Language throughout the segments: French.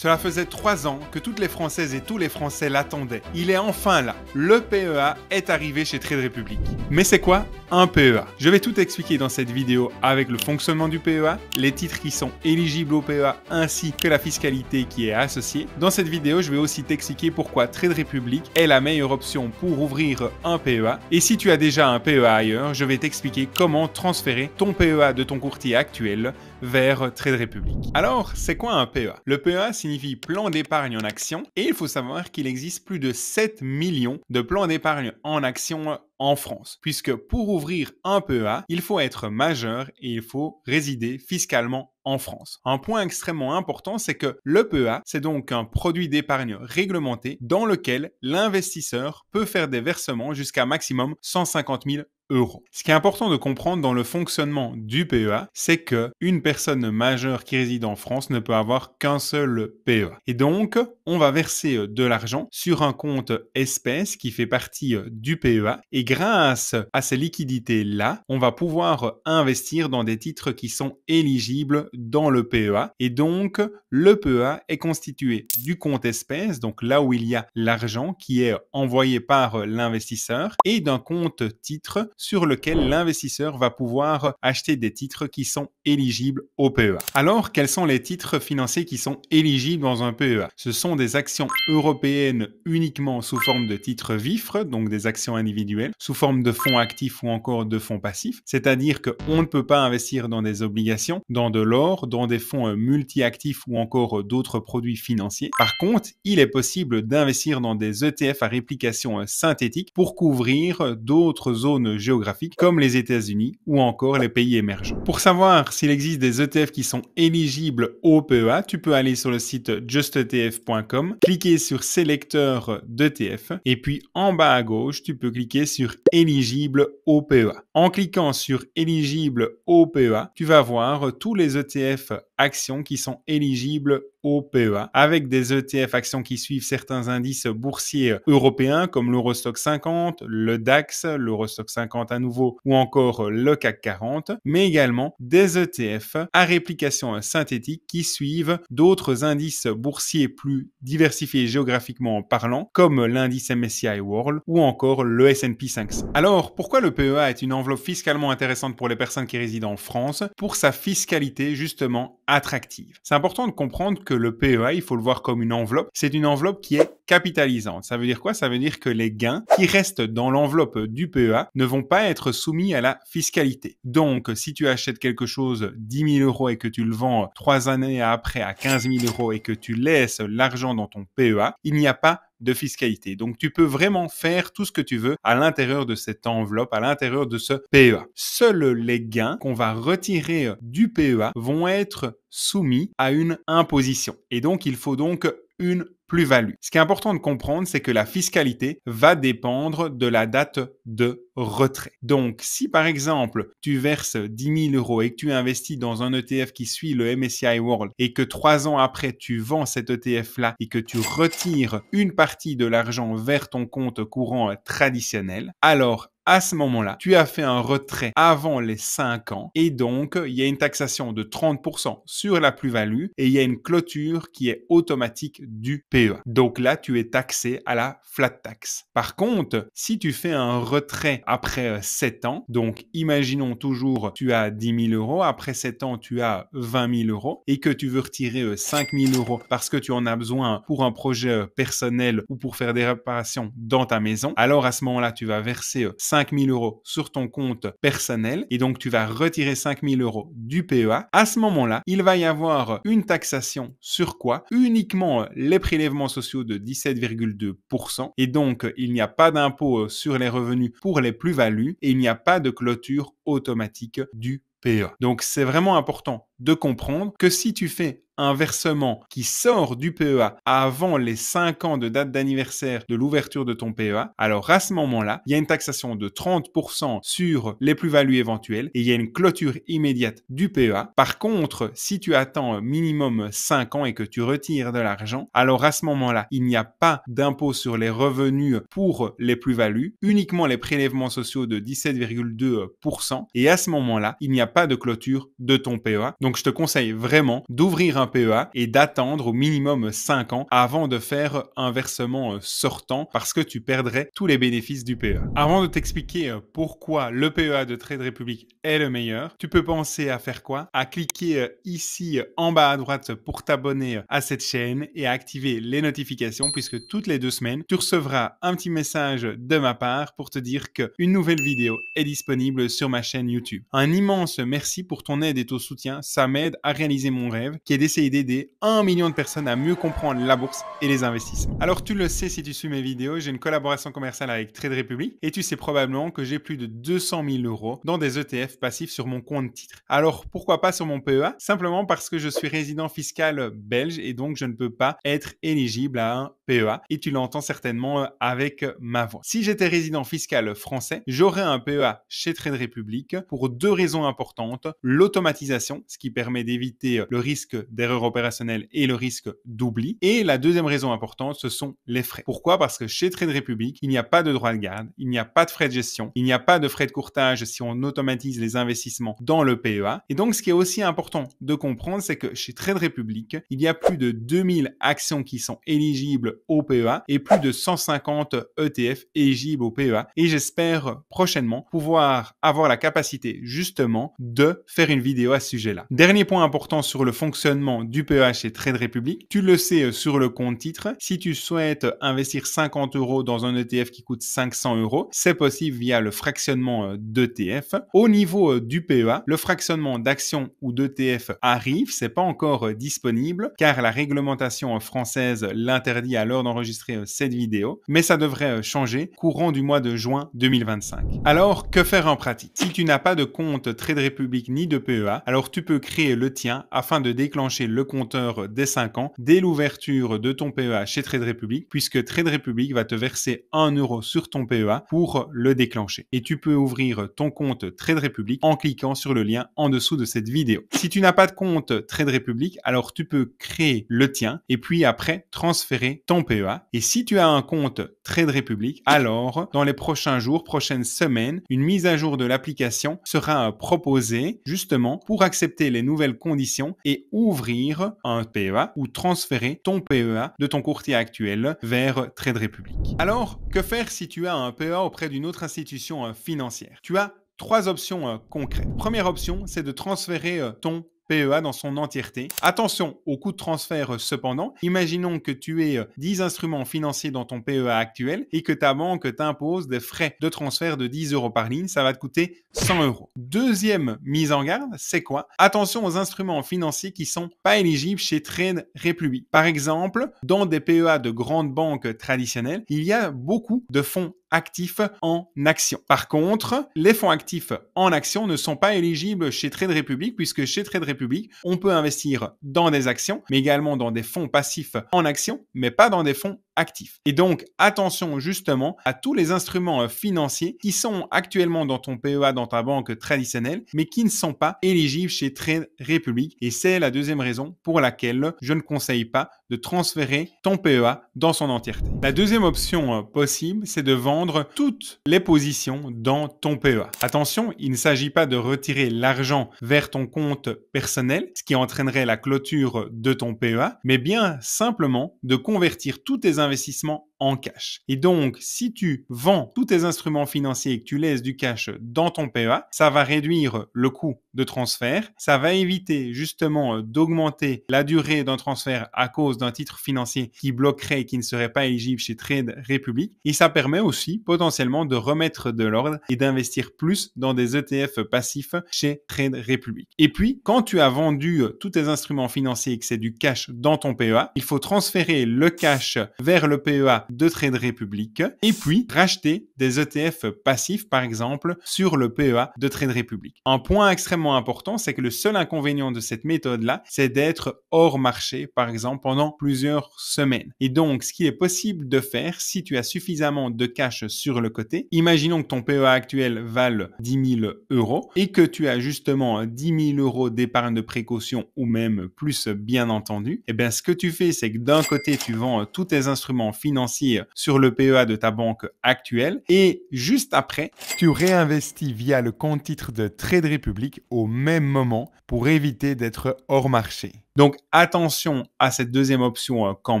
Cela faisait 3 ans que toutes les Françaises et tous les Français l'attendaient. Il est enfin là. Le PEA est arrivé chez Trade Republic. Mais c'est quoi un PEA? Je vais tout expliquer dans cette vidéo avec le fonctionnement du PEA, les titres qui sont éligibles au PEA ainsi que la fiscalité qui est associée. Dans cette vidéo, je vais aussi t'expliquer pourquoi Trade Republic est la meilleure option pour ouvrir un PEA. Et si tu as déjà un PEA ailleurs, je vais t'expliquer comment transférer ton PEA de ton courtier actuel vers Trade Republic. Alors, c'est quoi un PEA? Le PEA signifie plan d'épargne en action et il faut savoir qu'il existe plus de 7 millions de plans d'épargne en action en France. Puisque pour ouvrir un PEA, il faut être majeur et il faut résider fiscalement en France. Un point extrêmement important, c'est que le PEA, c'est donc un produit d'épargne réglementé dans lequel l'investisseur peut faire des versements jusqu'à maximum 150 000 euros. Ce qui est important de comprendre dans le fonctionnement du PEA, c'est que une personne majeure qui réside en France ne peut avoir qu'un seul PEA. Et donc, on va verser de l'argent sur un compte espèces qui fait partie du PEA. Et grâce à ces liquidités-là, on va pouvoir investir dans des titres qui sont éligibles dans le PEA. Et donc, le PEA est constitué du compte espèces, donc là où il y a l'argent qui est envoyé par l'investisseur, et d'un compte titre sur lequel l'investisseur va pouvoir acheter des titres qui sont éligibles au PEA. Alors, quels sont les titres financiers qui sont éligibles dans un PEA? Ce sont des actions européennes uniquement sous forme de titres vifs, donc des actions individuelles, sous forme de fonds actifs ou encore de fonds passifs. C'est-à-dire qu'on ne peut pas investir dans des obligations, dans de l'or, dans des fonds multi-actifs ou encore d'autres produits financiers. Par contre, il est possible d'investir dans des ETF à réplication synthétique pour couvrir d'autres zones géographiques comme les États-Unis ou encore les pays émergents. Pour savoir s'il existe des ETF qui sont éligibles au PEA, tu peux aller sur le site justetf.com, cliquer sur sélecteur d'ETF et puis en bas à gauche, tu peux cliquer sur éligible au PEA. En cliquant sur éligible au PEA, tu vas voir tous les ETF actions qui sont éligibles au PEA, avec des ETF actions qui suivent certains indices boursiers européens comme l'Eurostoxx 50, le DAX, l'Eurostoxx 50 à nouveau ou encore le CAC 40, mais également des ETF à réplication synthétique qui suivent d'autres indices boursiers plus diversifiés géographiquement parlant comme l'indice MSCI World ou encore le S&P 500. Alors, pourquoi le PEA est une enveloppe fiscalement intéressante pour les personnes qui résident en France? Pour sa fiscalité justement attractive. C'est important de comprendre que le PEA, il faut le voir comme une enveloppe. C'est une enveloppe qui est capitalisante. Ça veut dire quoi? Ça veut dire que les gains qui restent dans l'enveloppe du PEA ne vont pas être soumis à la fiscalité. Donc, si tu achètes quelque chose 10 000 euros et que tu le vends 3 années après à 15 000 euros et que tu laisses l'argent dans ton PEA, il n'y a pas de fiscalité. Donc, tu peux vraiment faire tout ce que tu veux à l'intérieur de cette enveloppe, à l'intérieur de ce PEA. Seuls les gains qu'on va retirer du PEA vont être soumis à une imposition. Et donc, il faut donc une plus-value. Ce qui est important de comprendre, c'est que la fiscalité va dépendre de la date de retrait. Donc, si par exemple, tu verses 10 000 euros et que tu investis dans un ETF qui suit le MSCI World et que 3 ans après, tu vends cet ETF-là et que tu retires une partie de l'argent vers ton compte courant traditionnel, alors à ce moment-là, tu as fait un retrait avant les 5 ans et donc il y a une taxation de 30% sur la plus-value et il y a une clôture qui est automatique du PEA. Donc là, tu es taxé à la flat tax. Par contre, si tu fais un retrait après 7 ans, donc imaginons toujours tu as 10 000 euros, après 7 ans tu as 20 000 euros et que tu veux retirer 5 000 euros parce que tu en as besoin pour un projet personnel ou pour faire des réparations dans ta maison, alors à ce moment-là, tu vas verser 5 000 euros sur ton compte personnel et donc tu vas retirer 5 000 euros du PEA. À ce moment-là, il va y avoir une taxation sur quoi? Uniquement les prélèvements sociaux de 17,2% et donc il n'y a pas d'impôt sur les revenus pour les plus-values et il n'y a pas de clôture automatique du PEA. Donc c'est vraiment important de comprendre que si tu fais un versement qui sort du PEA avant les 5 ans de date d'anniversaire de l'ouverture de ton PEA, alors à ce moment-là, il y a une taxation de 30% sur les plus-values éventuelles et il y a une clôture immédiate du PEA. Par contre, si tu attends minimum 5 ans et que tu retires de l'argent, alors à ce moment-là, il n'y a pas d'impôt sur les revenus pour les plus-values, uniquement les prélèvements sociaux de 17,2% et à ce moment-là, il n'y a pas de clôture de ton PEA. Donc je te conseille vraiment d'ouvrir un PEA et d'attendre au minimum 5 ans avant de faire un versement sortant parce que tu perdrais tous les bénéfices du PEA. Avant de t'expliquer pourquoi le PEA de Trade Republic est le meilleur, tu peux penser à faire quoi? À cliquer ici en bas à droite pour t'abonner à cette chaîne et à activer les notifications puisque toutes les 2 semaines, tu recevras un petit message de ma part pour te dire qu'une nouvelle vidéo est disponible sur ma chaîne YouTube. Un immense merci pour ton aide et ton soutien. Ça m'aide à réaliser mon rêve qui est d'essayer d'aider 1 million de personnes à mieux comprendre la bourse et les investissements. Alors tu le sais si tu suis mes vidéos, j'ai une collaboration commerciale avec Trade Republic et tu sais probablement que j'ai plus de 200 000 € dans des ETF passifs sur mon compte titre. Alors pourquoi pas sur mon PEA? Simplement parce que je suis résident fiscal belge et donc je ne peux pas être éligible à un PEA et tu l'entends certainement avec ma voix. Si j'étais résident fiscal français, j'aurais un PEA chez Trade Republic pour 2 raisons importantes. L'automatisation, ce qui permet d'éviter le risque d'erreur opérationnelle et le risque d'oubli. Et la deuxième raison importante, ce sont les frais. Pourquoi? Parce que chez Trade Republic, il n'y a pas de droit de garde, il n'y a pas de frais de gestion, il n'y a pas de frais de courtage si on automatise les investissements dans le PEA. Et donc, ce qui est aussi important de comprendre, c'est que chez Trade Republic, il y a plus de 2000 actions qui sont éligibles au PEA et plus de 150 ETF éligibles au PEA. Et j'espère prochainement pouvoir avoir la capacité justement de faire une vidéo à ce sujet-là. Dernier point important sur le fonctionnement du PEA chez Trade Republic, tu le sais sur le compte titre, si tu souhaites investir 50 € dans un ETF qui coûte 500 €, c'est possible via le fractionnement d'ETF. Au niveau du PEA, le fractionnement d'actions ou d'ETF arrive, c'est pas encore disponible car la réglementation française l'interdit à l'heure d'enregistrer cette vidéo, mais ça devrait changer courant du mois de juin 2025. Alors, que faire en pratique? Si tu n'as pas de compte Trade Republic ni de PEA, alors tu peux créer le tien afin de déclencher le compteur des 5 ans dès l'ouverture de ton PEA chez Trade Republic, puisque Trade Republic va te verser 1 € sur ton PEA pour le déclencher. Et tu peux ouvrir ton compte Trade Republic en cliquant sur le lien en dessous de cette vidéo. Si tu n'as pas de compte Trade Republic, alors tu peux créer le tien et puis après transférer ton PEA. Et si tu as un compte Trade Republic, alors dans les prochains jours, prochaines semaines, une mise à jour de l'application sera proposée justement pour accepter les nouvelles conditions et ouvrir un PEA ou transférer ton PEA de ton courtier actuel vers Trade Republic. Alors, que faire si tu as un PEA auprès d'une autre institution financière? Tu as 3 options concrètes. Première option, c'est de transférer ton PEA dans son entièreté. Attention au coût de transfert cependant. Imaginons que tu aies 10 instruments financiers dans ton PEA actuel et que ta banque t'impose des frais de transfert de 10 € par ligne. Ça va te coûter 100 €. Deuxième mise en garde, c'est quoi? Attention aux instruments financiers qui sont pas éligibles chez Trade Republic. Par exemple, dans des PEA de grandes banques traditionnelles, il y a beaucoup de fonds actifs en actions. Par contre, les fonds actifs en actions ne sont pas éligibles chez Trade Republic puisque chez Trade Republic, on peut investir dans des actions, mais également dans des fonds passifs en actions, mais pas dans des fonds actifs. Et donc, attention justement à tous les instruments financiers qui sont actuellement dans ton PEA dans ta banque traditionnelle, mais qui ne sont pas éligibles chez Trade Republic. Et c'est la deuxième raison pour laquelle je ne conseille pas de transférer ton PEA dans son entièreté. La deuxième option possible, c'est de vendre toutes les positions dans ton PEA. Attention, il ne s'agit pas de retirer l'argent vers ton compte personnel, ce qui entraînerait la clôture de ton PEA, mais bien simplement de convertir tous tes investissements en cash. Et donc, si tu vends tous tes instruments financiers et que tu laisses du cash dans ton PEA, ça va réduire le coût de transfert, ça va éviter justement d'augmenter la durée d'un transfert à cause d'un titre financier qui bloquerait et qui ne serait pas éligible chez Trade Republic. Et ça permet aussi potentiellement de remettre de l'ordre et d'investir plus dans des ETF passifs chez Trade Republic. Et puis, quand tu as vendu tous tes instruments financiers et que c'est du cash dans ton PEA, il faut transférer le cash vers le PEA de Trade Republic et puis racheter des ETF passifs, par exemple, sur le PEA de Trade Republic. Un point extrêmement important, c'est que le seul inconvénient de cette méthode-là, c'est d'être hors marché, par exemple, pendant plusieurs semaines. Et donc, ce qu'il est possible de faire, si tu as suffisamment de cash sur le côté, imaginons que ton PEA actuel vale 10 000 € et que tu as justement 10 000 € d'épargne de précaution ou même plus, bien entendu, et bien, ce que tu fais, c'est que d'un côté, tu vends tous tes instruments financiers financier sur le PEA de ta banque actuelle et juste après, tu réinvestis via le compte titre de Trade Republic au même moment pour éviter d'être hors marché. Donc attention à cette deuxième option quand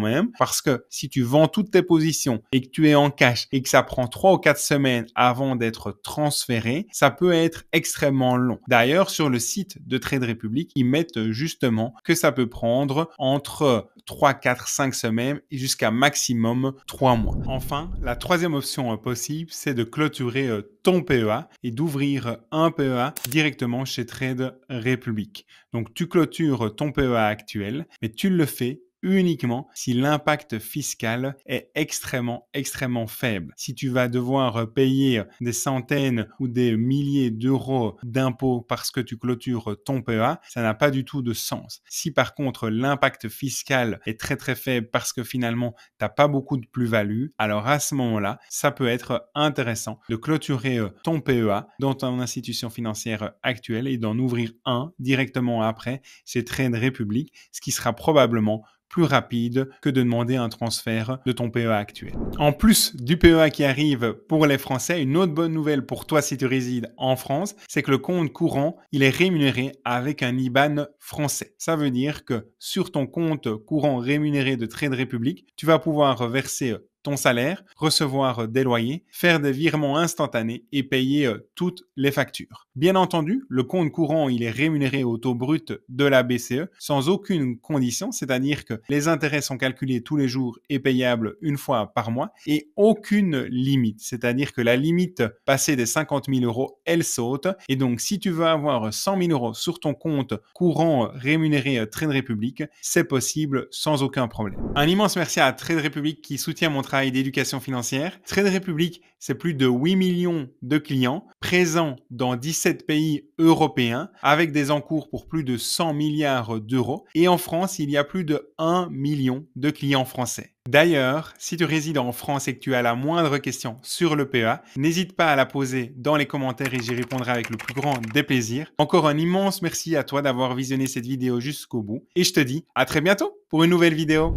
même, parce que si tu vends toutes tes positions et que tu es en cash et que ça prend 3 ou 4 semaines avant d'être transféré, ça peut être extrêmement long. D'ailleurs, sur le site de Trade Republic, ils mettent justement que ça peut prendre entre 3, 4, 5 semaines et jusqu'à maximum 3 mois. Enfin, la troisième option possible, c'est de clôturer ton PEA et d'ouvrir un PEA directement chez Trade Republic. Donc, tu clôtures ton PEA actuel, mais tu le fais uniquement si l'impact fiscal est extrêmement faible. Si tu vas devoir payer des centaines ou des milliers d'euros d'impôts parce que tu clôtures ton PEA, ça n'a pas du tout de sens. Si par contre l'impact fiscal est très faible parce que finalement tu n'as pas beaucoup de plus-value, alors à ce moment-là, ça peut être intéressant de clôturer ton PEA dans ton institution financière actuelle et d'en ouvrir un directement après chez Trade Republic, ce qui sera probablement plus rapide que de demander un transfert de ton PEA actuel. En plus du PEA qui arrive pour les Français, une autre bonne nouvelle pour toi si tu résides en France, c'est que le compte courant, il est rémunéré avec un IBAN français. Ça veut dire que sur ton compte courant rémunéré de Trade Republic, tu vas pouvoir verser ton salaire, recevoir des loyers, faire des virements instantanés et payer toutes les factures. Bien entendu, le compte courant, il est rémunéré au taux brut de la BCE sans aucune condition, c'est-à-dire que les intérêts sont calculés tous les jours et payables une fois par mois et aucune limite, c'est-à-dire que la limite passée des 50 000 euros, elle saute et donc si tu veux avoir 100 000 euros sur ton compte courant rémunéré Trade Republic, c'est possible sans aucun problème. Un immense merci à Trade Republic qui soutient mon travail d'éducation financière. Trade Republic, c'est plus de 8 millions de clients présents dans 17 pays européens avec des encours pour plus de 100 milliards d'euros. Et en France, il y a plus de 1 million de clients français. D'ailleurs, si tu résides en France et que tu as la moindre question sur le PEA, n'hésite pas à la poser dans les commentaires et j'y répondrai avec le plus grand des plaisirs. Encore un immense merci à toi d'avoir visionné cette vidéo jusqu'au bout et je te dis à très bientôt pour une nouvelle vidéo.